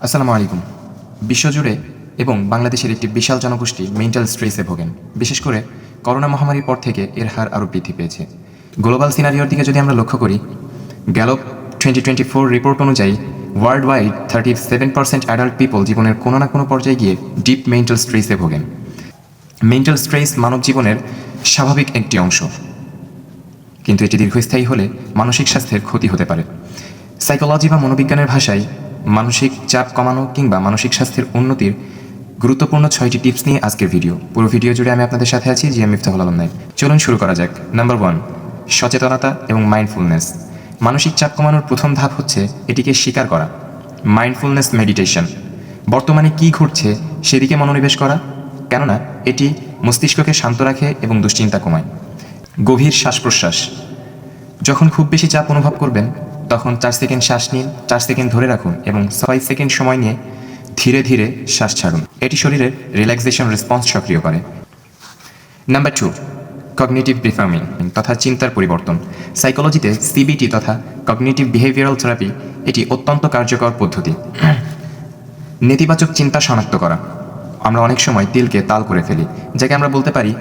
আসসালামু আলাইকুম। বিশ্বজুড়ে এবং বাংলাদেশের একটি বিশাল জনগোষ্ঠী মেন্টাল স্ট্রেসে ভোগেন। বিশেষ করে করোনা মহামারীর পর থেকে এর হার আরও বৃদ্ধি পেয়েছে। গ্লোবাল সিনারিওর দিকে যদি আমরা লক্ষ্য করি, গ্যালপ 2024 রিপোর্ট অনুযায়ী ওয়ার্ল্ড ওয়াইড 37% অ্যাডাল্ট পিপল জীবনের কোনো না কোনো পর্যায়ে গিয়ে ডিপ মেন্টাল স্ট্রেসে ভোগেন। মেন্টাল স্ট্রেস মানব জীবনের স্বাভাবিক একটি অংশ, কিন্তু এটি দীর্ঘস্থায়ী হলে মানসিক স্বাস্থ্যের ক্ষতি হতে পারে। সাইকোলজি বা মনোবিজ্ঞানের ভাষায় মানসিক চাপ কমানো কিংবা মানসিক স্বাস্থ্যের উন্নতির গুরুত্বপূর্ণ 6টি টিপস নিয়ে আজকের ভিডিও। পুরো ভিডিও জুড়ে আমি আপনাদের সাথে আছি, জিএম মিফতাহুল আলম নাইম। চলুন শুরু করা যাক। নাম্বার 1, সচেতনতা এবং মাইন্ডফুলনেস। মানসিক চাপ কমানোর প্রথম ধাপ হচ্ছে এটিকে স্বীকার করা। মাইন্ডফুলনেস মেডিটেশন, বর্তমানে কী ঘটছে সেদিকে মনোনিবেশ করা, কেননা এটি মস্তিষ্ককে শান্ত রাখে এবং দুশ্চিন্তা কমায়। গভীর শ্বাস প্রশ্বাস, যখন খুব বেশি চাপ অনুভব করবেন তখন 4 সেকেন্ড শ্বাস নিন, 4 সেকেন্ড ধরে রাখুন এবং 6 সেকেন্ড সময় নিয়ে ধীরে ধীরে শ্বাস ছাড়ুন। এটি শরীরের রিল্যাক্সেশন রেসপন্স সক্রিয় করে। নাম্বার 2, কগনিটিভ রিফর্মিং তথা চিন্তার পরিবর্তন। সাইকোলজিতে সিবিটি তথা কগনিটিভ বিহেভিয়ারাল থেরাপি এটি অত্যন্ত কার্যকর পদ্ধতি। নেতিবাচক চিন্তা শনাক্ত করা। আমরা অনেক সময় তিলকে তাল করে ফেলি, যাকে আমরা বলতে পারি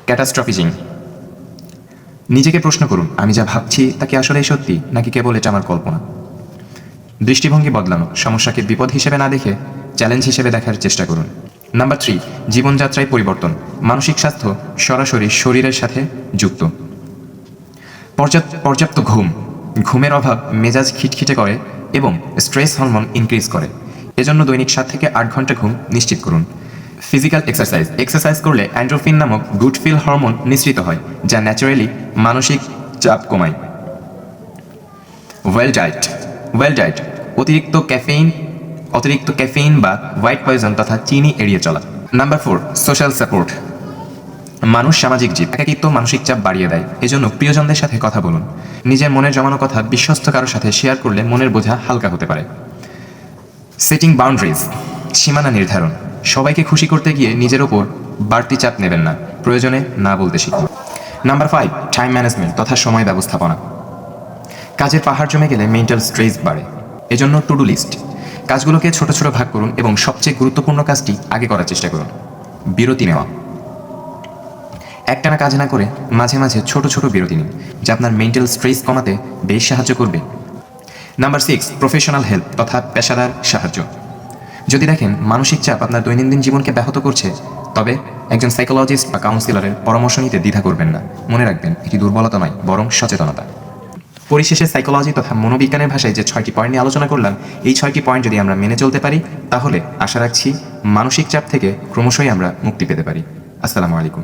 ক্যাটাস্ট্রফিজিং। নিজেকে প্রশ্ন করুন, আমি যা ভাবছি তা কি আসলেই সত্যি, নাকি কেবল এটা আমার কল্পনা? দৃষ্টিভঙ্গি বদলানো, সমস্যাকে বিপদ হিসেবে না দেখে চ্যালেঞ্জ হিসেবে দেখার চেষ্টা করুন। নাম্বার 3, জীবনযাত্রায় পরিবর্তন। মানসিক স্বাস্থ্য সরাসরি শরীরের সাথে যুক্ত। পর্যাপ্ত ঘুমের অভাব মেজাজ খিটখিটে করে এবং স্ট্রেস হরমোন ইনক্রিজ করে। এজন্য দৈনিক 7 থেকে 8 ঘন্টা ঘুম নিশ্চিত করুন। ফিজিক্যাল এক্সারসাইজ করলে অ্যান্ড্রোফিন নামক গুড ফিল হরমোন নিঃসৃত হয়, যা ন্যাচারালি মানসিক চাপ কমায়। ওয়েল ডায়েট, অতিরিক্ত ক্যাফেইন বা হোয়াইট পয়জন তথা চিনি এড়িয়ে চলা। Number 4, social support. মানুষ সামাজিক জীব, একাকিত্ব মানসিক চাপ বাড়িয়ে দেয়। এজন্য প্রিয়জনদের সাথে কথা বলুন। নিজের মনের জমানো কথা বিশ্বস্ত কারোর সাথে শেয়ার করলে মনের বোঝা হালকা হতে পারে। সেটিং বাউন্ডারিজ, সীমানা নির্ধারণ। সবাইকে খুশি করতে গিয়ে নিজের ওপর বাড়তি চাপ নেবেন না, প্রয়োজনে না বলতে শিখুন। নাম্বার 5, টাইম ম্যানেজমেন্ট তথা সময় ব্যবস্থাপনা। কাজের পাহাড় জমে গেলে মেন্টাল স্ট্রেস বাড়ে। এজন্য টু ডু লিস্ট, কাজগুলোকে ছোট ছোট ভাগ করুন এবং সবচেয়ে গুরুত্বপূর্ণ কাজটি আগে করার চেষ্টা করুন। বিরতি নেওয়া, একটানা কাজ না করে মাঝে মাঝে ছোট ছোট বিরতি নিন, যা আপনার মেন্টাল স্ট্রেস কমাতে বেশ সাহায্য করবে। নাম্বার 6, প্রফেশনাল হেল্প তথা পেশাদার সাহায্য। যদি দেখেন মানসিক চাপ আপনার দৈনন্দিন জীবনকে ব্যাহত করছে, তবে একজন সাইকোলজিস্ট বা কাউন্সিলরের পরামর্শ নিতে দ্বিধা করবেন না। মনে রাখবেন, এটি দুর্বলতা নয়, বরং সচেতনতা। পরিশেষে সাইকোলজি তথা মনোবিজ্ঞানের ভাষায় যে 6টি পয়েন্ট নিয়ে আলোচনা করলাম, এই 6টি পয়েন্ট যদি আমরা মেনে চলতে পারি, তাহলে আশা রাখছি মানসিক চাপ থেকে ক্রমশই আমরা মুক্তি পেতে পারি। আসসালামু আলাইকুম।